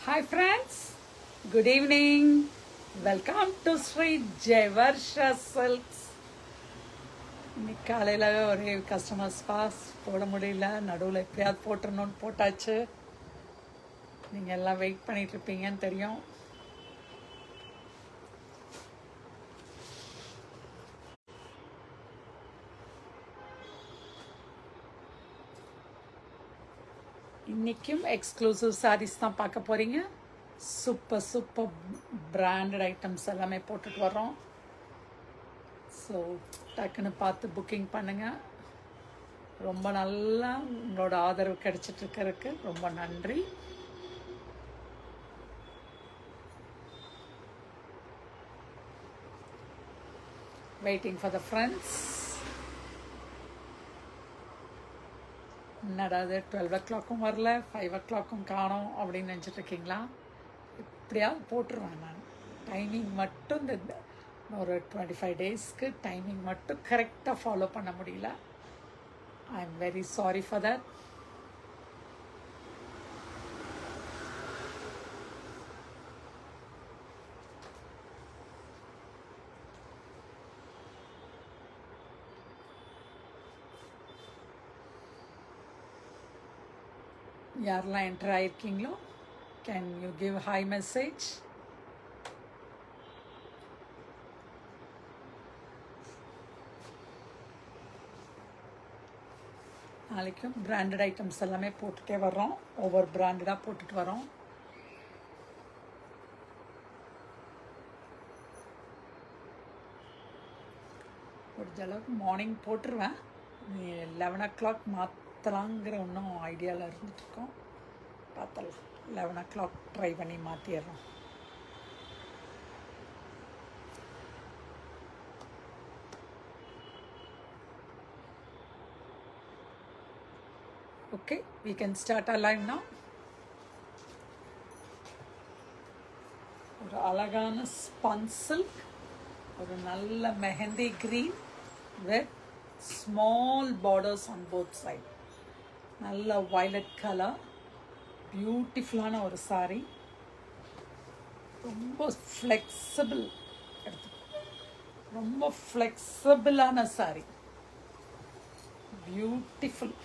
Hi friends, good evening. Welcome to Sri Jayvarsha Silks. இன்னைக்கு காலையில் ஒரே கஸ்டமர்ஸ் பாஸ் போட முடியல, நடுவில் எப்பயாவது போட்டுருணுன்னு போட்டாச்சு. நீங்கள் எல்லாம் வெயிட் பண்ணிகிட்ருப்பீங்கன்னு தெரியும். இன்றைக்கும் எக்ஸ்க்ளூசிவ் சாரீஸ் தான் பார்க்க போகிறீங்க. சூப்பர் பிராண்டட் ஐட்டம்ஸ் எல்லாமே போட்டுட்டு வரோம். ஸோ டக்குன்னு பார்த்து புக்கிங் பண்ணுங்கள். ரொம்ப நல்லா உங்களோட ஆதரவு கிடைச்சிட்ருக்கிறதுக்கு ரொம்ப நன்றி. Waiting for the friends. என்னடா அது 12 o'clock வரல, 5 o'clock காணோம் அப்படின்னு நினச்சிட்ருக்கீங்களா? எப்படியாவது போட்டுருவேன் நான். டைமிங் மட்டும் இந்த ஒரு 25 daysக்கு டைமிங் மட்டும் கரெக்டாக ஃபாலோ பண்ண முடியல. I am very sorry for that. யாரெல்லாம் என்டர் ஆகிருக்கீங்களோ can you give hi message? நாளைக்கும் பிராண்டட் ஐட்டம்ஸ் எல்லாமே போட்டுகிட்டே வர்றோம். ஒவ்வொரு பிராண்டடாக போட்டுட்டு வரோம். முடிஞ்ச அளவுக்கு மார்னிங் போட்டுருவேன். 11 o'clock மாற்றலாங்கிற ஒன்றும் ஐடியாவில் இருந்துட்டுருக்கோம். பார்த்தலாம், 11 o'clock ட்ரை பண்ணி மாற்றிடுறோம். Okay, we can start our live now. ஒரு அழகான ஸ்பன் சில்க், ஒரு நல்ல mehndi green with small borders on both side. நல்ல வயலட் கலர், பியூட்டிஃபுல்லான ஒரு சாரீ. ரொம்ப ஃப்ளெக்சிபிள், ரொம்ப ஃப்ளெக்சிபிளான சாரீ, பியூட்டிஃபுல்.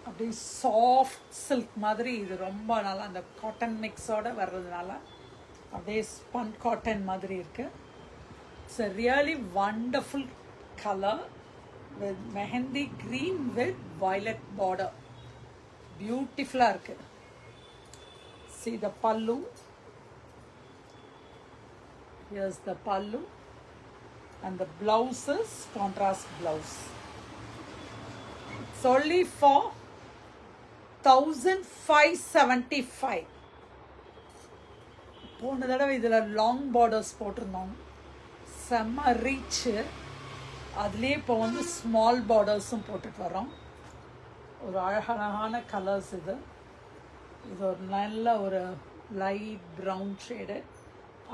அப்படியே சாஃப்ட் சில்க் மாதிரி. இது ரொம்ப நல்லா அந்த காட்டன் மிக்ஸோடு வர்றதுனால அப்படியே ஸ்பன் காட்டன் மாதிரி இருக்குது. It's a really wonderful color with mehndi green with violet border. பியூட்டிஃபுல்லாக இருக்குது. See the pallu. Here's the pallu and the blouse is contrast blouse. It's only for 1575. போன தடவை இதில் லாங் பார்டர்ஸ் போட்டிருந்தோம், செம்ம ரீச்சு. அதுலேயே இப்போ வந்து ஸ்மால் பார்டர்ஸும் போட்டுட்டு வரோம். ஒரு அழகான கலர்ஸ் இது. இது ஒரு நல்ல ஒரு லைட் ப்ரௌன் ஷேடு.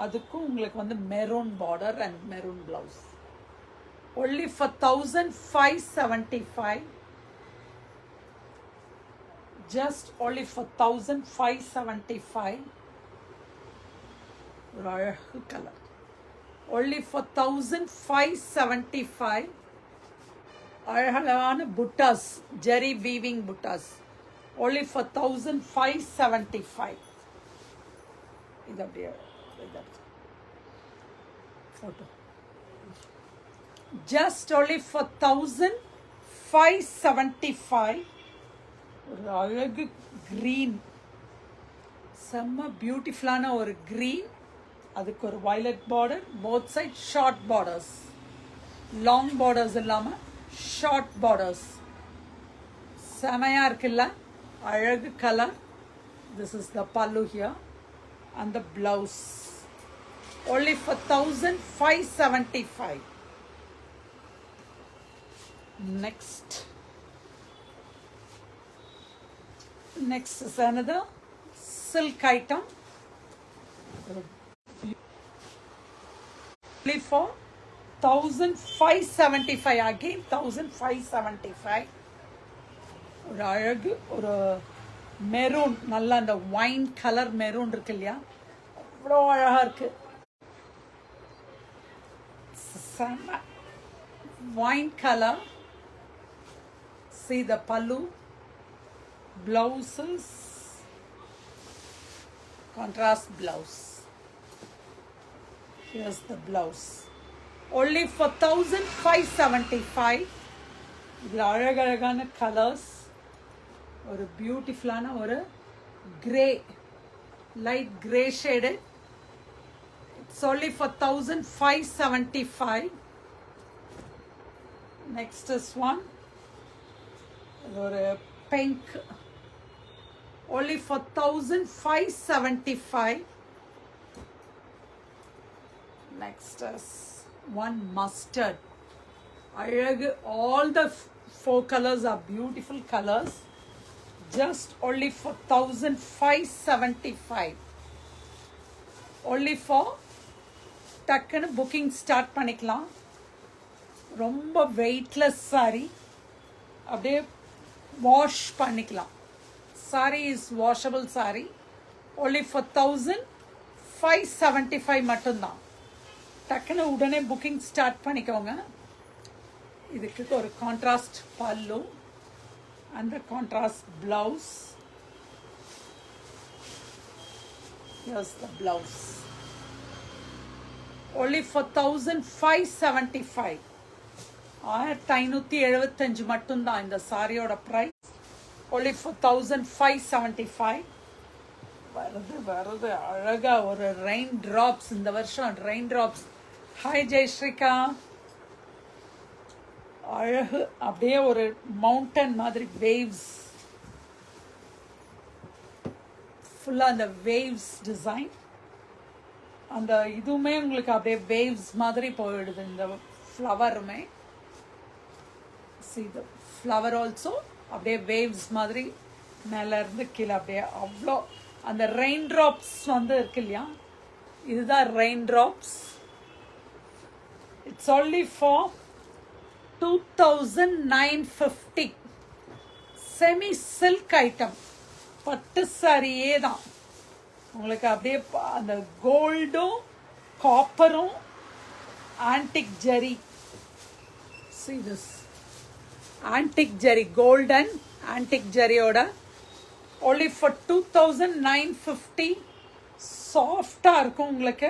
அதுக்கும் உங்களுக்கு வந்து maroon border and maroon blouse. Only for 1575. Just only for 1575. ஒரு அழகு கலர். only for 1575. அழகான புட்டாஸ், ஜெரி வீவிங் புட்டாஸ். only for 1575. இது அப்படியே ஃபோட்டோ. just only for 1575. ஒரு அழகு க்ரீன், செம்ம பியூட்டிஃபுல்லான ஒரு க்ரீன். அதுக்கு ஒரு violet border, both side short borders, long borders இல்லாமல் ஷார்ட் பார்டர்ஸ். செமையாக இருக்குல்ல, அழகு colour. This is the pallu here and the blouse. only for 1575. Next is another silk item. Only for 1575. Again 1575. ஒரு அழகு ஒரு மெரூன், நல்லா அந்த ஒயின் கலர் மெரூன் இருக்கு இல்லையா, அவ்வளோ அழகாக இருக்கு. Wine colour. See the pallu, blouses, contrast blouse. Here's the blouse. Only for 1575. இதில் அழகழகான கலர்ஸ், ஒரு பியூட்டிஃபுல்லான ஒரு grey, light grey shade. It's only for 1575. Next is one. ஒரு pink, only for 1575. Next is one mustard. அழகு. All the four colors are beautiful colors. Just only for 1575. Only for டக்குன்னு booking start பண்ணிக்கலாம். ரொம்ப weightless sorry, அப்படியே wash பண்ணிக்கலாம். Sorry is washable sorry. only for 1575 மட்டும்தான். டக்குன்னு உடனே புக்கிங் ஸ்டார்ட் பண்ணிக்கோங்க. இதுக்கு ஒரு கான்ட்ராஸ்ட் பல்லு and the contrast blouse. Here's the blouse. Only for 1575. 1575 மட்டும்தான் இந்த சாரியோட ப்ரைஸ். only for 1575. வருது அழகா ஒரு ரெயின் ட்ராப்ஸ். இந்த வருஷம் ரெயின் ட்ராப்ஸ். ஹாய் ஜெயஸ்ரீகா. அழகு. அப்படியே ஒரு மவுண்டன் மாதிரி வேவ்ஸ், ஃபுல்லாக அந்த வேவ்ஸ் டிசைன். அந்த இதுவுமே உங்களுக்கு அப்படியே வேவ்ஸ் மாதிரி போயிடுது. இந்த ஃப்ளவருமே, see the flower also அப்படியே வேவ்ஸ் மாதிரி மேலே இருந்து கீழே அப்படியே அவ்வளோ அந்த ரெயின் ட்ராப்ஸ் வந்து இருக்கு இல்லையா, இதுதான் rain drops. It's only for 2950. Semi silk item, பட்டு சாரியே தான். உங்களுக்கு அப்படியே அந்த கோல்டும் காப்பரும் antique zari. see this antique zari, golden antique ஜெரியோட only for 2950. சாஃப்டாக இருக்கும் உங்களுக்கு.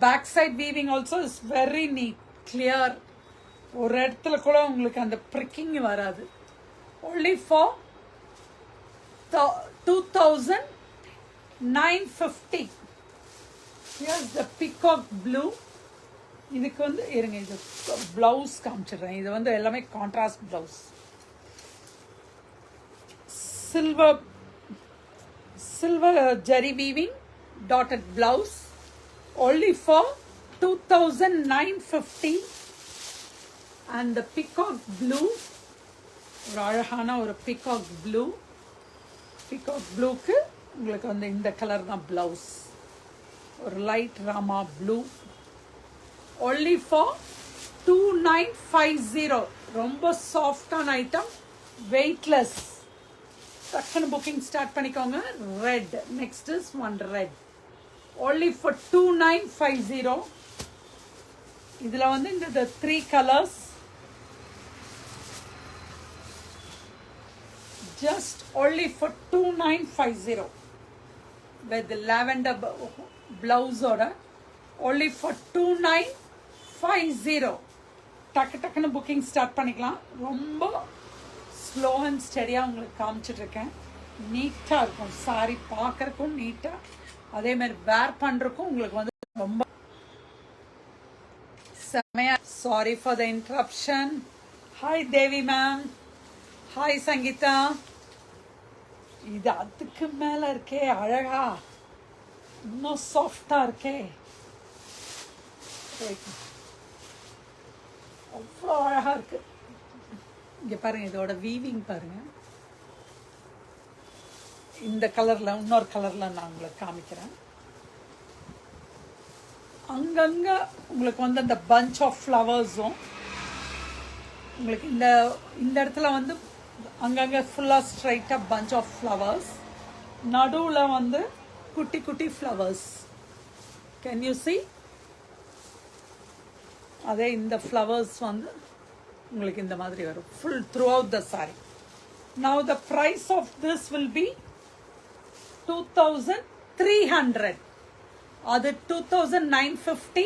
Back side weaving also is very neat, clear. ஒரு இடத்துல கூட உங்களுக்கு அந்த ப்ரிக்கிங் வராது. only for 2950. here's the peacock blue. இதுக்கு வந்து இருங்க, இது ப்ளவுஸ் காமிச்சிடுறேன். இது வந்து எல்லாமே contrast blouse. Silver zari weaving dotted blouse. only for 2950. and the peacock blue, ஒரு அழகான ஒரு peacock blue. peacock blueக்கு உங்களுக்கு வந்து இந்த கலர் தான் ப்ளவுஸ். ஒரு light Rama blue. only for 2950. ரொம்ப சாஃப்டான ஐட்டம், வெயிட்லெஸ். டக்குன்னு புக்கிங் ஸ்டார்ட் பண்ணிக்கோங்க. Red. Next is one red. only for 2950. இதில் வந்து இந்த 3 colours. just only for 2950 with the lavender blouse order. only for 2950. டக்குன்னு புக்கிங் ஸ்டார்ட் பண்ணிக்கலாம். ரொம்ப ஸ்லோ அண்ட் ஸ்டடியாக உங்களுக்கு காமிச்சிட்ருக்கேன். நீட்டாக இருக்கும் சாரி, பார்க்குறக்கும் நீட்டாக, அதே மாதிரி வேர் பண்ணுறக்கும் உங்களுக்கு வந்து ரொம்ப செமையா. Sorry for the interruption. Hi Devi ma'am. Hi Sangeetha. இது அதுக்கு மேலே இருக்கே அழகா, இன்னும் சாஃப்டாக இருக்கே, அவ்வளோ அழகாக இருக்கு. இங்கே பாருங்க, இதோட வீவிங் பாருங்க. இந்த கலரில் இன்னொரு கலரில் நான் உங்களுக்கு காமிக்கிறேன். அங்கங்கே உங்களுக்கு வந்து அந்த பஞ்ச் ஆஃப் ஃப்ளவர்ஸும் உங்களுக்கு இந்த இடத்துல வந்து அங்கங்கே ஃபுல்லாக ஸ்ட்ரைட்டாக பஞ்ச் ஆஃப் ஃப்ளவர்ஸ், நடுவில் வந்து குட்டி குட்டி ஃப்ளவர்ஸ். Can you see? அதே இந்த ஃப்ளவர்ஸ் வந்து உங்களுக்கு இந்த மாதிரி வரும் full through out the saree. Now the price of this will be 2300. அது 2950,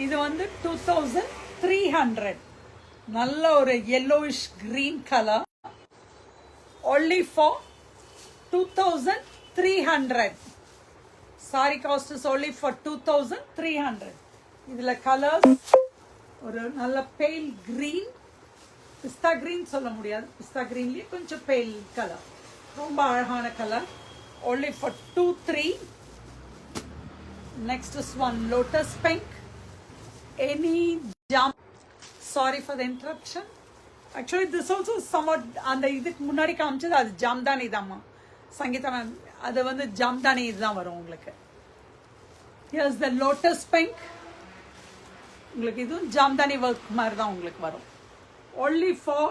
இது வந்து 2300. நல்ல ஒரு yellowish green color, only for 2300. saree cost is only for 2300. இதுல கலர்ஸ் ஒரு நல்ல பேல் கிரீன், பிஸ்தா கிரீன் சொல்ல முடியாது, பிஸ்தா கிரீன்லயே கொஞ்சம் பேல் கலர், ரொம்ப அழகான colour, only for 23. next is one lotus pink. Any jam, sorry for the interruption. Actually this also somewhat அந்த இதுக்கு முன்னாடி காமிச்சது அது ஜாம்தானி தான்மா சங்கீதா மேம், அது வந்து ஜாம்தானி இதுதான் வரும் உங்களுக்கு. here's the lotus pink. உங்களுக்கு இதுவும் ஜாம்தானி ஒர்க் மாதிரி தான் உங்களுக்கு வரும், only for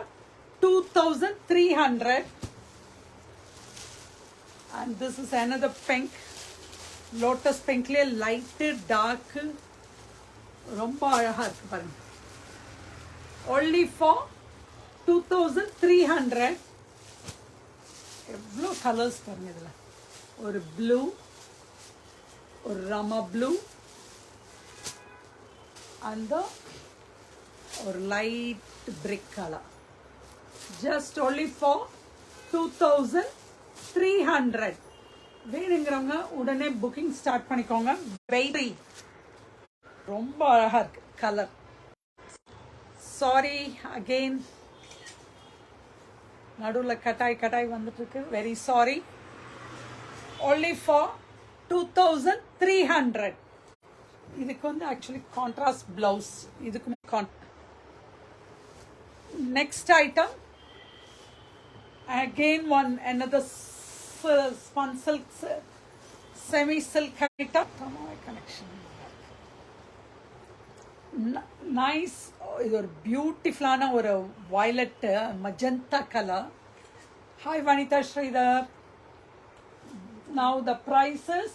2300. and this is another pink, lotus pinkலயே light dark ரொம்ப அழகா இருக்கு பாருங்க, only for 2300. எவ்வளோ கலர்ஸ் பாருங்க இதுல, ஒரு ப்ளூ, ஒரு ராமா ப்ளூ, அந்த ஒரு light brick colour, just only for 2300. வேணுங்கிறவங்க உடனே புக்கிங் ஸ்டார்ட் பண்ணிக்கோங்க. வெயிட், ரொம்ப அழகா இருக்கு கலர். சாரி அகெயின், நடுவில் கட்டாய் வந்துட்டு இருக்கு, வெரி சாரி. only for 2300. இதுக்கு வந்து ஆக்சுவலி கான்ட்ராஸ்ட் பிளவுஸ், இதுக்கு next item again one another spun silk semi silk item connection. Nice, இது ஒரு பியூட்டிஃபுல்லான ஒரு violet magenta colour. Hi Vanitha Sridhar. now the price is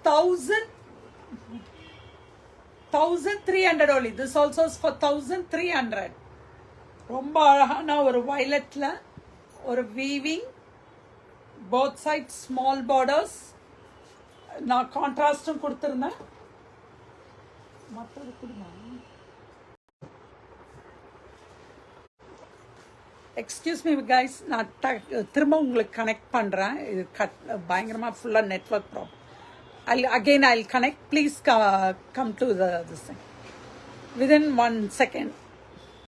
1300 only. this also is for 1300. ரொம்ப அழகான ஒரு வயலட்ல ஒரு weaving, both sides small borders. நான் கான்ட்ராஸ்டும் கொடுத்துருந்தேன். மற்றது கொடுங்க, எக்ஸ்கியூஸ் மீ கைஸ், நான் திரும்ப உங்களுக்கு கனெக்ட் பண்ணுறேன். இது பயங்கரமாக ஃபுல்லாக network problem. I'll connect. Please come to this thing within 1 second.